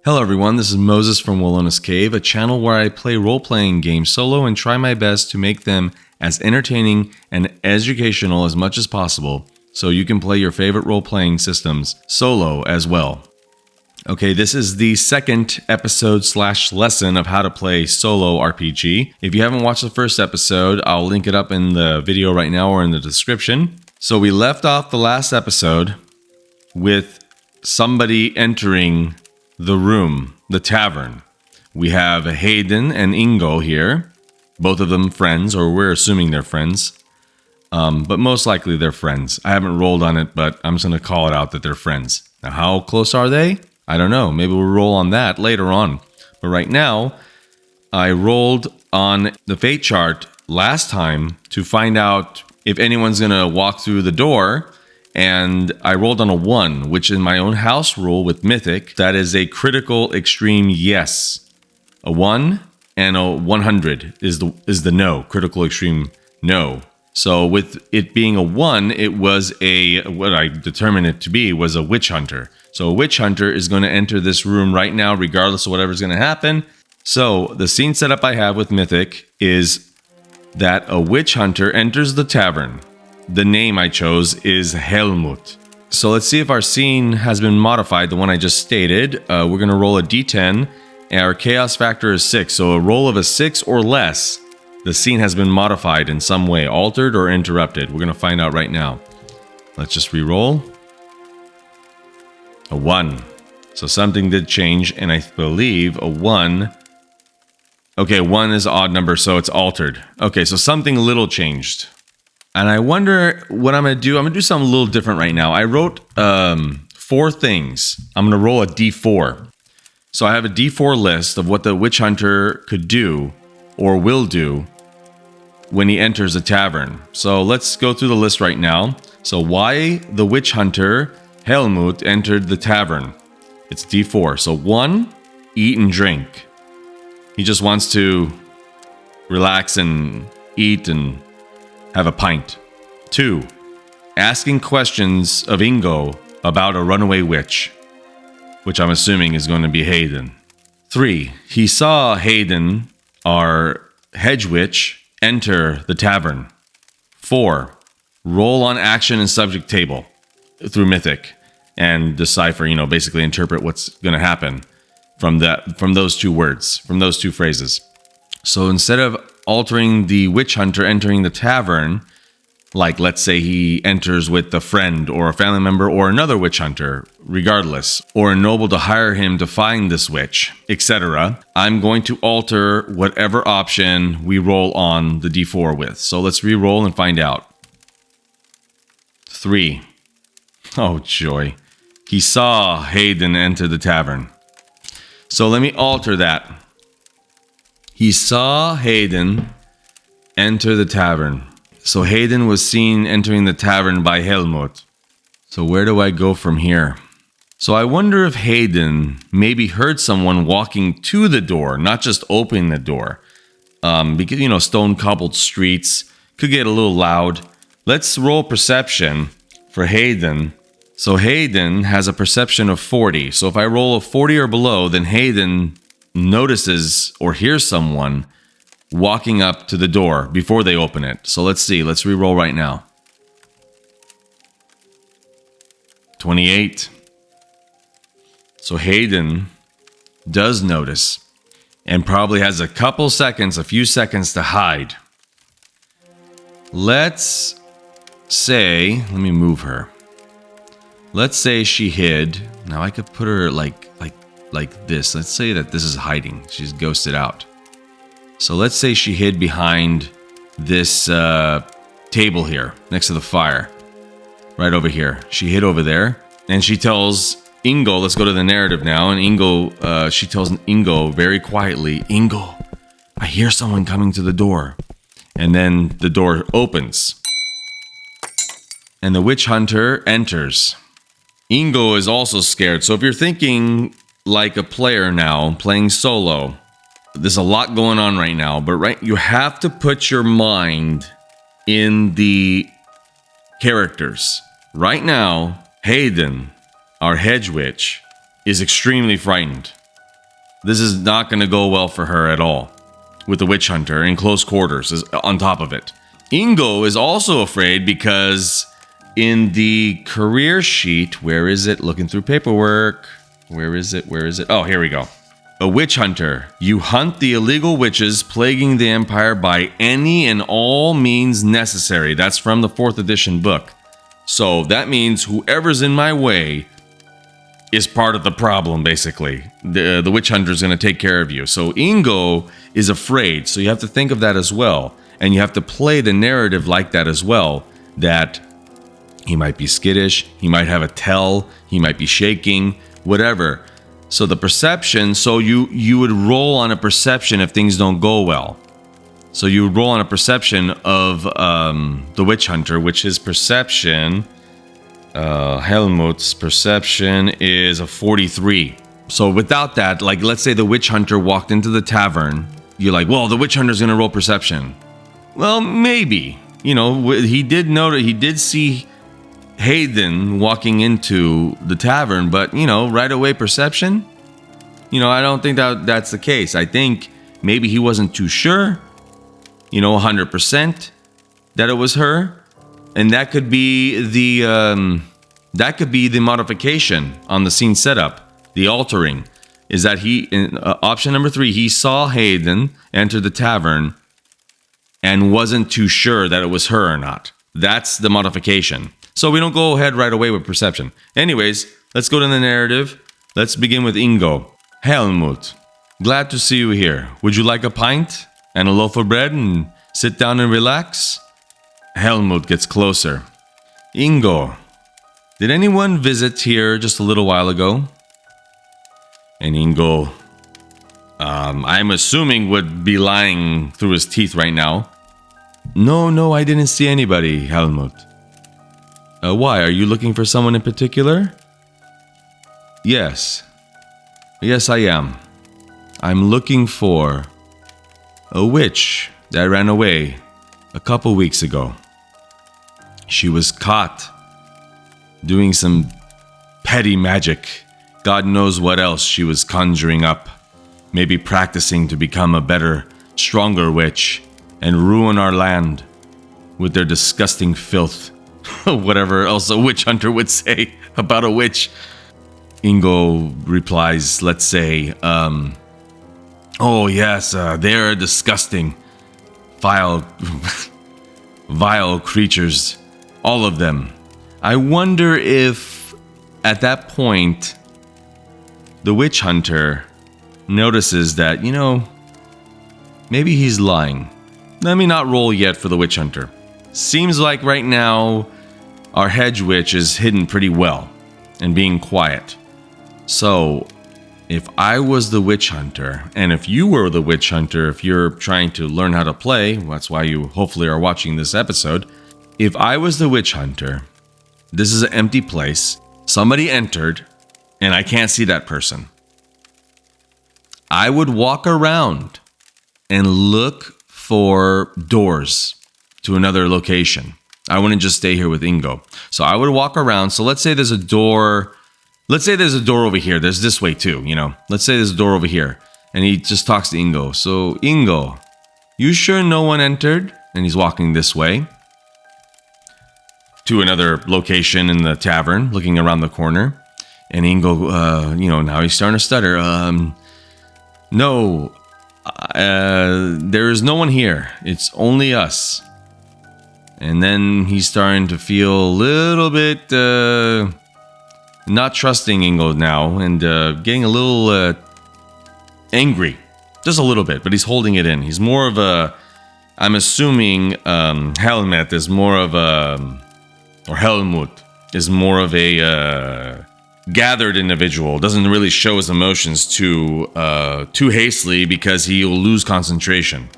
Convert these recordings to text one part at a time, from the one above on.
Hello everyone, this is Moses from Wilona's Cave, a channel where I play role-playing games solo and try my best to make them as entertaining and educational as much as possible, so you can play your favorite role-playing systems solo as well. Okay, this is the second episode/lesson of how to play solo RPG. If you haven't watched the first episode, I'll link it up in the video right now or in the description. So we left off the last episode with somebody entering the room, the tavern. We have Hayden and Ingo here, both of them friends, or we're assuming they're friends, but most likely they're friends. I haven't rolled on it, but I'm just going to call it out that they're friends. Now, how close are they? I don't know. Maybe we'll roll on that later on. But right now, I rolled on the fate chart last time to find out if anyone's going to walk through the door. And I rolled on a 1, which in my own house rule with Mythic, that is a critical extreme yes. A 1 and a 100 is the no, critical extreme no. So with it being a 1, it was what I determined it to be was a witch hunter. So a witch hunter is going to enter this room right now, regardless of whatever's going to happen. So the scene setup I have with Mythic is that a witch hunter enters the tavern. The name I chose is Helmut. So let's see if our scene has been modified, the one I just stated. We're going to roll a d10. Our chaos factor is 6. So a roll of a 6 or less, the scene has been modified in some way, altered or interrupted. We're going to find out right now. Let's just re-roll. A 1. So something did change, and I believe a 1. Okay, 1 is an odd number, so it's altered. Okay, so something little changed. And I wonder what I'm going to do. I'm going to do something a little different right now. I wrote 4 things. I'm going to roll a d4. So I have a d4 list of what the witch hunter could do or will do when he enters a tavern. So let's go through the list right now. So why the witch hunter Helmut entered the tavern. It's d4. So 1, eat and drink. He just wants to relax and eat and have a pint. 2, asking questions of Ingo about a runaway witch, which I'm assuming is going to be Hayden. 3, he saw Hayden, our hedge witch, enter the tavern. 4, roll on action and subject table through Mythic and decipher, basically interpret what's going to happen from those 2 words, from those 2 phrases. So instead of altering the witch hunter entering the tavern, like let's say he enters with a friend or a family member or another witch hunter, regardless, or a noble to hire him to find this witch, etc., I'm going to alter whatever option we roll on the d4 with. So let's re-roll and find out. 3. Oh joy. He saw Hayden enter the tavern. So let me alter that. He saw Hayden enter the tavern. So Hayden was seen entering the tavern by Helmut. So where do I go from here? So I wonder if Hayden maybe heard someone walking to the door, not just opening the door. Because, stone cobbled streets could get a little loud. Let's roll perception for Hayden. So Hayden has a perception of 40. So if I roll a 40 or below, then Hayden notices or hears someone walking up to the door before they open it. So let's see. Let's re-roll right now. 28. So Hayden does notice and probably has a few seconds to hide. Let's say, let me move her. Let's say she hid. Now I could put her like this. Let's say that this is hiding. She's ghosted out. So let's say she hid behind this table here next to the fire. Right over here. She hid over there. And she tells Ingo, let's go to the narrative now. And she tells Ingo very quietly, Ingo, I hear someone coming to the door. And then the door opens. And the witch hunter enters. Ingo is also scared. So if you're thinking like a player now, playing solo, there's a lot going on right now, but you have to put your mind in the characters. Right now, Hayden, our hedge witch, is extremely frightened. This is not going to go well for her at all. With the witch hunter in close quarters is on top of it. Ingo is also afraid because in the career sheet, where is it? Looking through paperwork. Where is it? Oh, here we go. A witch hunter. You hunt the illegal witches plaguing the empire by any and all means necessary. That's from the 4th edition book. So that means whoever's in my way is part of the problem, basically. The witch hunter is going to take care of you. So Ingo is afraid. So you have to think of that as well. And you have to play the narrative like that as well. That he might be skittish. He might have a tell. He might be shaking. Whatever. So the perception, so you would roll on a perception if things don't go well. So you would roll on a perception of the witch hunter, which his perception, Helmut's perception is a 43. So without that, like let's say the witch hunter walked into the tavern, you're like, well, the witch hunter's gonna roll perception. Well, maybe. You know, he did see Hayden walking into the tavern, but you know, right away perception, you know, I don't think that's the case. I think maybe he wasn't too sure, you know, 100% that it was her, and that could be the modification on the scene setup, the altering, is that he in option number 3, he saw Hayden enter the tavern and wasn't too sure that it was her or not. That's the modification. So we don't go ahead right away with perception. Anyways, let's go to the narrative. Let's begin with Ingo. Helmut, glad to see you here. Would you like a pint and a loaf of bread and sit down and relax? Helmut gets closer. Ingo, did anyone visit here just a little while ago? And Ingo, I'm assuming would be lying through his teeth right now. No, I didn't see anybody, Helmut. Why? Are you looking for someone in particular? Yes, I am. I'm looking for a witch that ran away a couple weeks ago. She was caught doing some petty magic. God knows what else she was conjuring up. Maybe practicing to become a better, stronger witch and ruin our land with their disgusting filth. Whatever else a witch hunter would say about a witch. Ingo replies, let's say, oh yes, they're disgusting, vile creatures, all of them. I wonder if, at that point, the witch hunter notices that, you know, maybe he's lying. Let me not roll yet for the witch hunter. Seems like right now, our hedge witch is hidden pretty well and being quiet. So, if I was the witch hunter, and if you were the witch hunter, if you're trying to learn how to play, that's why you hopefully are watching this episode. If I was the witch hunter, this is an empty place, somebody entered, and I can't see that person. I would walk around and look for doors to another location. I wouldn't just stay here with Ingo. So I would walk around. So let's say there's a door. Let's say there's a door over here. There's this way too, you know. Let's say there's a door over here. And he just talks to Ingo. So, Ingo, you sure no one entered? And he's walking this way to another location in the tavern, looking around the corner. And Ingo, now he's starting to stutter. No, there is no one here. It's only us. And then he's starting to feel a little bit not trusting Ingo now and getting a little angry. Just a little bit, but he's holding it in. He's more of a, I'm assuming Helmut is more of a, or Helmut is more of a gathered individual. Doesn't really show his emotions too hastily because he'll lose concentration.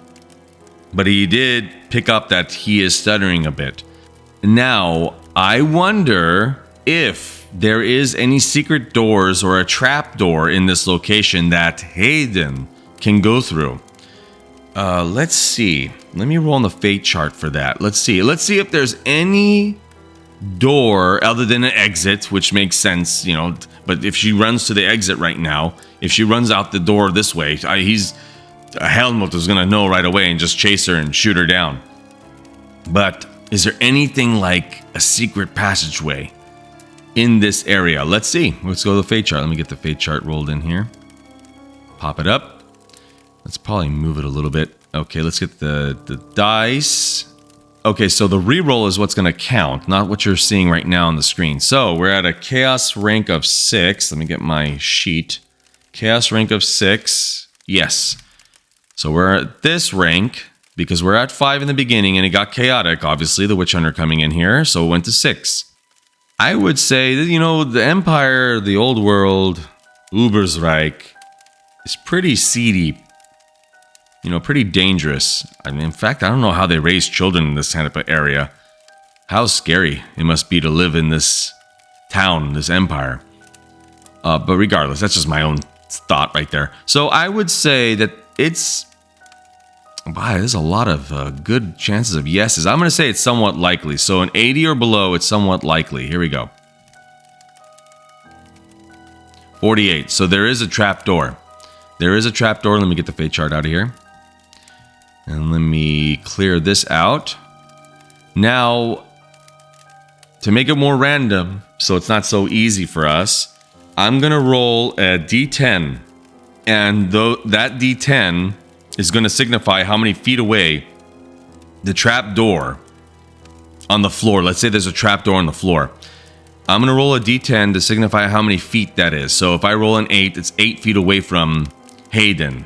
But he did pick up that he is stuttering a bit. Now, I wonder if there is any secret doors or a trap door in this location that Hayden can go through. Let's see. Let me roll on the fate chart for that. Let's see if there's any door other than an exit, which makes sense, you know. But if she runs to the exit right now, if she runs out the door this way, Helmut is gonna know right away and just chase her and shoot her down. But is there anything like a secret passageway in this area? Let's see. Let's go to the fate chart. Let me get the fate chart rolled in here. Pop it up. Let's probably move it a little bit. Okay, let's get the dice. Okay, so the reroll is what's going to count, not what you're seeing right now on the screen. So we're at a chaos rank of 6. Let me get my sheet. Chaos rank of 6. Yes. So we're at this rank because we're at 5 in the beginning and it got chaotic, obviously, the witch hunter coming in here. So it went to 6. I would say that, you know, the Empire, the old world, Ubersreich, is pretty seedy. You know, pretty dangerous. I mean, in fact, I don't know how they raise children in this kind of area. How scary it must be to live in this town, this empire. But regardless, that's just my own thought right there. So I would say that it's... Wow, there's a lot of good chances of yeses. I'm going to say it's somewhat likely. So an 80 or below, it's somewhat likely. Here we go. 48. So there is a trap door. There is a trap door. Let me get the fate chart out of here. And let me clear this out. Now, to make it more random, so it's not so easy for us, I'm going to roll a d10. And that d10 is going to signify how many feet away the trap door on the floor. Let's say there's a trap door on the floor. I'm going to roll a d10 to signify how many feet that is. So if I roll an 8, it's 8 feet away from Hayden.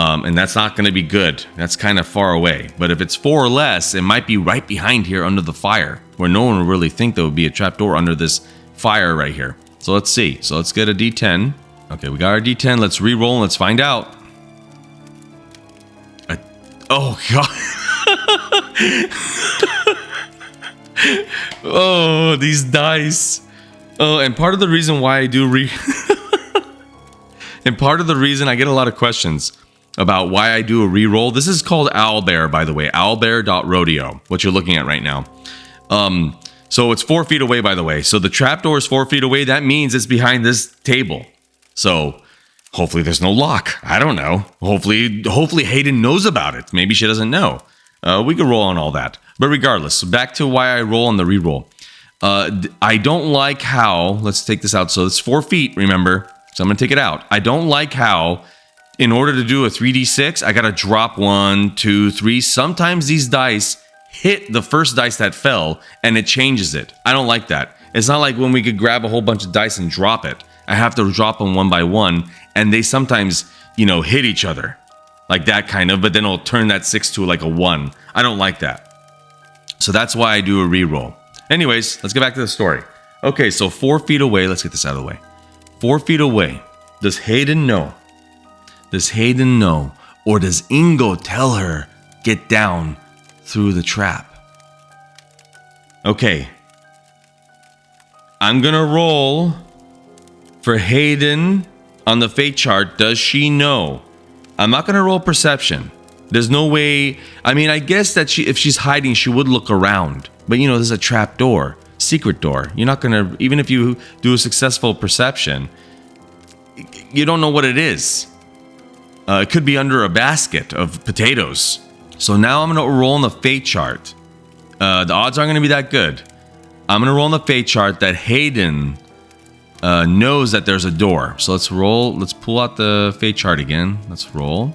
And that's not going to be good. That's kind of far away. But if it's 4 or less, it might be right behind here under the fire, where no one would really think there would be a trapdoor under this fire right here. So let's see. So let's get a d10. Okay, we got our d10. Let's re-roll and let's find out. Oh, God. Oh, these dice. Oh, and part of the reason why I do and part of the reason I get a lot of questions about why I do a reroll. This is called Owlbear, by the way. Owlbear.rodeo, what you're looking at right now. So it's 4 feet away, by the way. So the trapdoor is 4 feet away. That means it's behind this table. So hopefully there's no lock. I don't know. Hopefully Hayden knows about it. Maybe she doesn't know. We could roll on all that. But regardless, back to why I roll on the reroll. I don't like how... Let's take this out. So it's 4 feet, remember? So I'm going to take it out. I don't like how... In order to do a 3d6, I gotta drop 1, 2, 3. Sometimes these dice hit the first dice that fell, and it changes it. I don't like that. It's not like when we could grab a whole bunch of dice and drop it. I have to drop them one by one, and they sometimes, you know, hit each other. Like that kind of, but then it'll turn that 6 to like a 1. I don't like that. So that's why I do a reroll. Anyways, let's get back to the story. Okay, so 4 feet away. Let's get this out of the way. 4 feet away. Does Hayden know? Does Hayden know? Or does Ingo tell her, get down through the trap? Okay. I'm gonna roll for Hayden on the fate chart. Does she know? I'm not gonna roll perception. There's no way. I mean, I guess that if she's hiding, she would look around. But you know, there's a trap door, secret door. You're not gonna, even if you do a successful perception, you don't know what it is. It could be under a basket of potatoes. So now I'm going to roll on the fate chart. The odds aren't going to be that good. I'm going to roll on the fate chart that Hayden knows that there's a door. So let's roll. Let's pull out the fate chart again. Let's roll.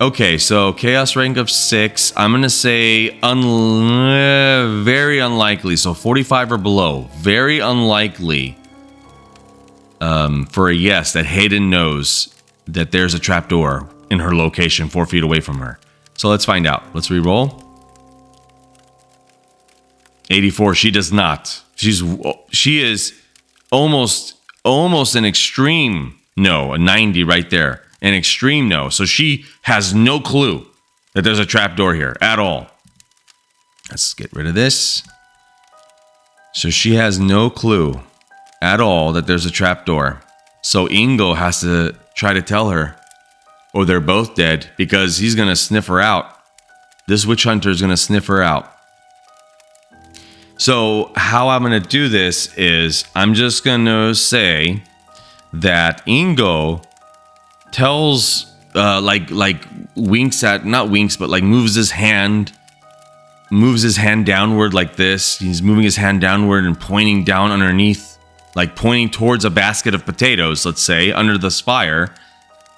Okay, so chaos rank of 6. I'm going to say very unlikely. So 45 or below. Very unlikely for a yes that Hayden knows that there's a trapdoor in her location 4 feet away from her. So let's find out. Let's re-roll. 84. She does not. She is almost an extreme no. A 90 right there. An extreme no. So she has no clue that there's a trapdoor here at all. Let's get rid of this. So she has no clue at all that there's a trapdoor. So Ingo has to try to tell her, or they're both dead, because he's going to sniff her out. This witch hunter is going to sniff her out. So how I'm going to do this is I'm just going to say that Ingo tells, like winks at, not winks, but like moves his hand downward like this. He's moving his hand downward and pointing down underneath, like pointing towards a basket of potatoes, let's say, under this fire,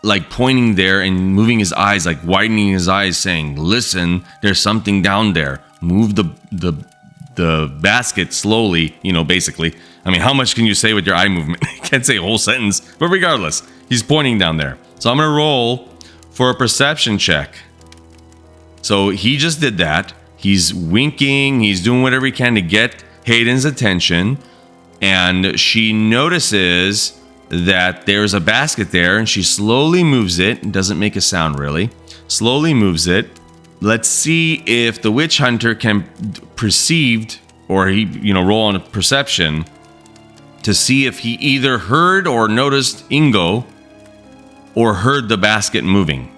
like pointing there and moving his eyes, like widening his eyes, saying, listen, there's something down there. Move the basket slowly, basically. I mean, how much can you say with your eye movement? You can't say a whole sentence, but regardless, he's pointing down there. So I'm gonna roll for a perception check. So he just did that. He's winking, he's doing whatever he can to get Hayden's attention, and she notices that there's a basket there, and she slowly moves it. It doesn't make a sound really. Slowly moves it. Let's see if the witch hunter can perceived, or he, roll on a perception to see if he either heard or noticed Ingo or heard the basket moving.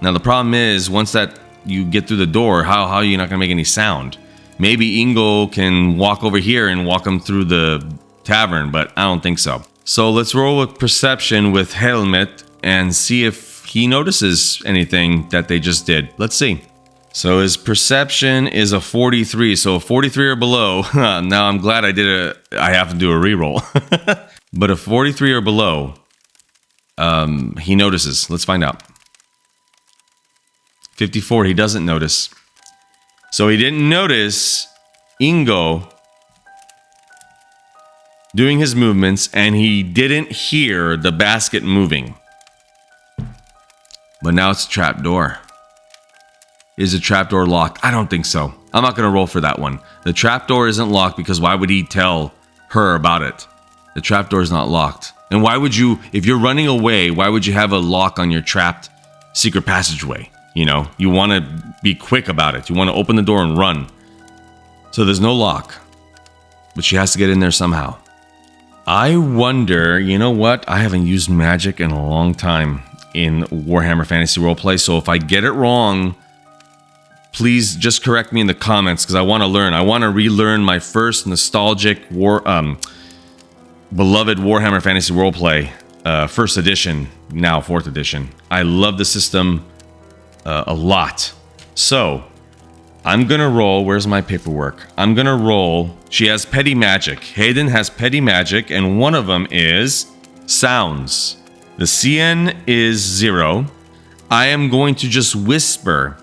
Now the problem is, once that you get through the door, how are you not gonna make any sound? Maybe Ingo can walk over here and walk him through the tavern, but I don't think so. So let's roll with perception with Helmet and see if he notices anything that they just did. Let's see. So his perception is a 43, so a 43 or below. Now I'm glad I have to do a reroll. But a 43 or below, he notices. Let's find out. 54, he doesn't notice. So he didn't notice Ingo doing his movements, and he didn't hear the basket moving. But now it's a trapdoor. Is the trapdoor locked? I don't think so. I'm not going to roll for that one. The trapdoor isn't locked because why would he tell her about it? The trapdoor is not locked. And why would you, if you're running away, why would you have a lock on your trapped secret passageway? You want to be quick about it. You want to open the door and run. So there's no lock. But she has to get in there somehow. I wonder, you know what? I haven't used magic in a long time in Warhammer Fantasy Roleplay. So if I get it wrong, please just correct me in the comments, because I want to learn. I want to relearn my first nostalgic beloved Warhammer Fantasy Roleplay, first edition, now 4th edition. I love the system a lot. So I'm gonna roll. Where's my paperwork? I'm gonna roll. She has petty magic. Hayden has petty magic, and one of them is sounds. The CN is 0. I am going to just whisper,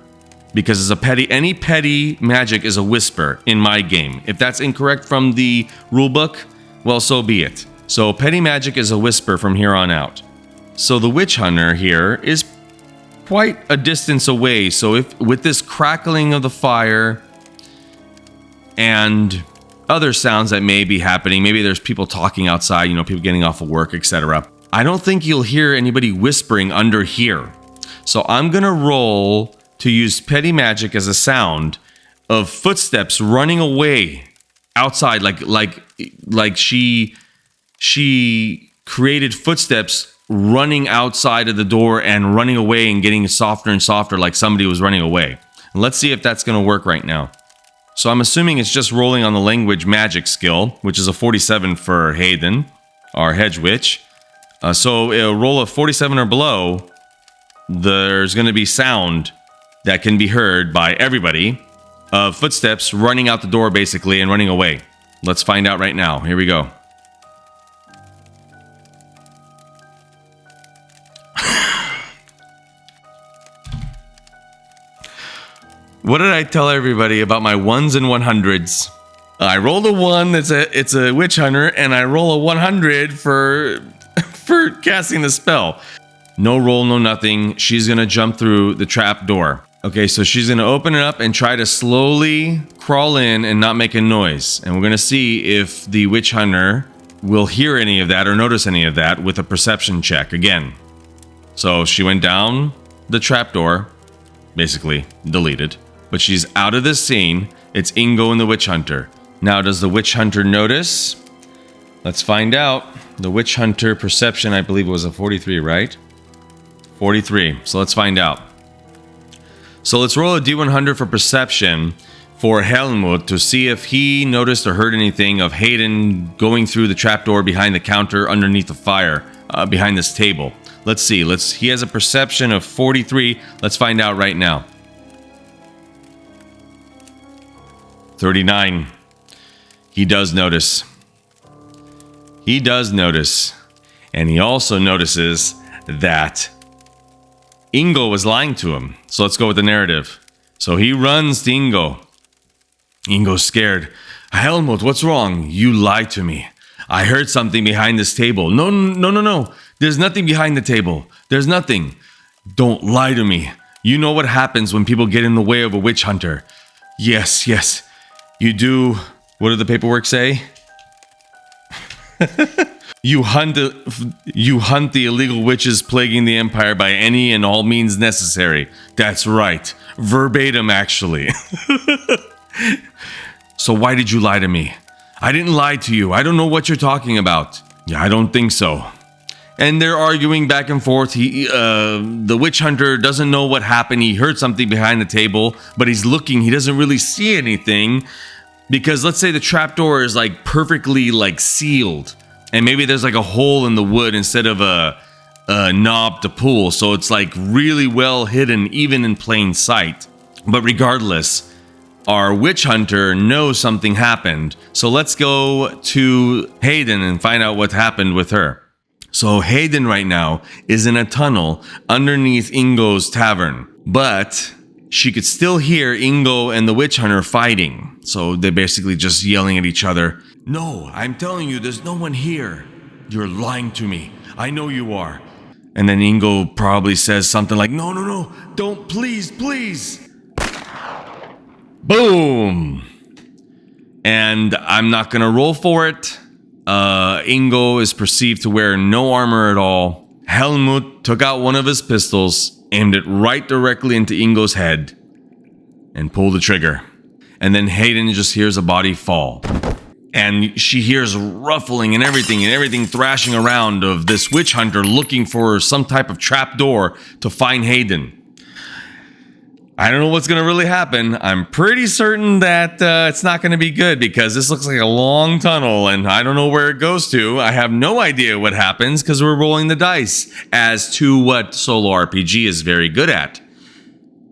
because it's a petty. Any petty magic is a whisper in my game. If that's incorrect from the rulebook, well, so be it. So petty magic is a whisper from here on out. So the witch hunter here is quite a distance away. So if with this crackling of the fire and other sounds that may be happening, maybe there's people talking outside, people getting off of work, etc. I don't think you'll hear anybody whispering under here. So I'm gonna roll to use petty magic as a sound of footsteps running away outside, like she created footsteps running outside of the door and running away and getting softer and softer, like somebody was running away. And let's see if that's going to work right now. So I'm assuming it's just rolling on the language magic skill, which is a 47 for Hayden, our hedge witch. So a roll of 47 or below, there's going to be sound that can be heard by everybody of footsteps running out the door basically and running away. Let's find out right now. Here we go. What did I tell everybody about my 1s and 100s? I rolled a 1, it's a witch hunter, and I roll a 100 for casting the spell. No roll, no nothing. She's gonna jump through the trap door. Okay, so she's gonna open it up and try to slowly crawl in and not make a noise. And we're gonna see if the witch hunter will hear any of that or notice any of that with a perception check again. So she went down the trap door, basically deleted. But she's out of this scene. It's Ingo and the witch hunter. Now, does the witch hunter notice? Let's find out. The witch hunter perception, I believe, was a 43, right? 43. So let's find out. So let's roll a D100 for perception for Helmut to see if he noticed or heard anything of Hayden going through the trapdoor behind the counter underneath the fire, behind this table. Let's see. He has a perception of 43. Let's find out right now. 39. He does notice. He does notice. And he also notices that Ingo was lying to him. So let's go with the narrative. So he runs to Ingo. Ingo's scared. Helmut, what's wrong? You lied to me. I heard something behind this table. No. There's nothing behind the table. There's nothing. Don't lie to me. You know what happens when people get in the way of a witch hunter. Yes. You do. What did the paperwork say? You hunt the illegal witches plaguing the empire by any and all means necessary. That's right. Verbatim, actually. So why did you lie to me? I didn't lie to you. I don't know what you're talking about. Yeah, I don't think so. And they're arguing back and forth. The witch hunter doesn't know what happened. He heard something behind the table, but he's looking. He doesn't really see anything because let's say the trapdoor is like perfectly like sealed, and maybe there's like a hole in the wood instead of a knob to pull, so it's like really well hidden, even in plain sight. But regardless, our witch hunter knows something happened. So let's go to Hayden and find out what happened with her. So Hayden right now is in a tunnel underneath Ingo's tavern, but she could still hear Ingo and the witch hunter fighting. So they're basically just yelling at each other. No, I'm telling you, there's no one here. You're lying to me. I know you are. And then Ingo probably says something like, no, don't, please. Boom. And I'm not going to roll for it. Ingo is perceived to wear no armor at all. Helmut took out one of his pistols, aimed it right directly into Ingo's head, and pulled the trigger. And then Hayden just hears a body fall. And she hears ruffling and everything thrashing around of this witch hunter looking for some type of trap door to find Hayden. I don't know what's going to really happen. I'm pretty certain that it's not going to be good because this looks like a long tunnel and I don't know where it goes to. I have no idea what happens because we're rolling the dice as to what solo RPG is very good at.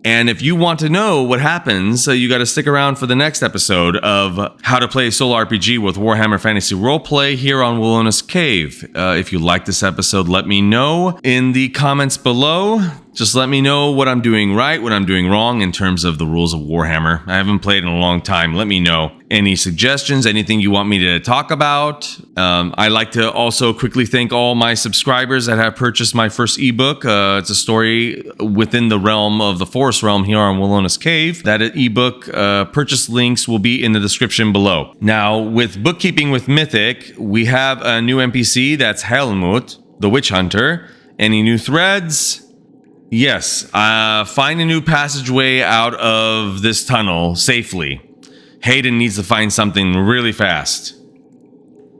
And if you want to know what happens, you got to stick around for the next episode of how to play solo RPG with Warhammer Fantasy Roleplay here on Wilona's Cave. If you like this episode, let me know in the comments below. Just let me know what I'm doing right, what I'm doing wrong in terms of the rules of Warhammer. I haven't played in a long time. Let me know. Any suggestions, anything you want me to talk about. I like to also quickly thank all my subscribers that have purchased my first ebook. It's a story within the realm of the Forest Realm here on Wilona's Cave. That ebook purchase links will be in the description below. Now, with Bookkeeping with Mythic, we have a new NPC. That's Helmut, the Witch Hunter. Any new threads? Yes, find a new passageway out of this tunnel safely. Hayden needs to find something really fast.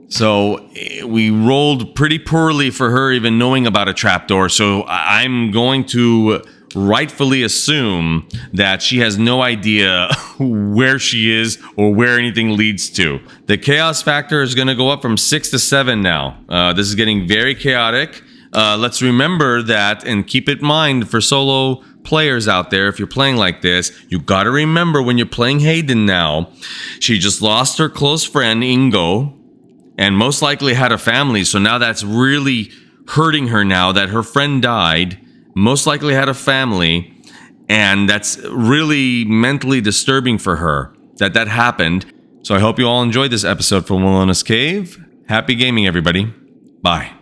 So we rolled pretty poorly for her even knowing about a trapdoor, so I'm going to rightfully assume that she has no idea where she is or where anything leads to. The chaos factor is going to go up from 6 to 7 now. This is getting very chaotic. Let's remember that and keep it in mind for solo players out there. If you're playing like this, you got to remember when you're playing Hayden now, she just lost her close friend Ingo and most likely had a family. So now that's really hurting her now that her friend died, most likely had a family. And that's really mentally disturbing for her that happened. So I hope you all enjoyed this episode from Wilona's Cave. Happy gaming, everybody. Bye.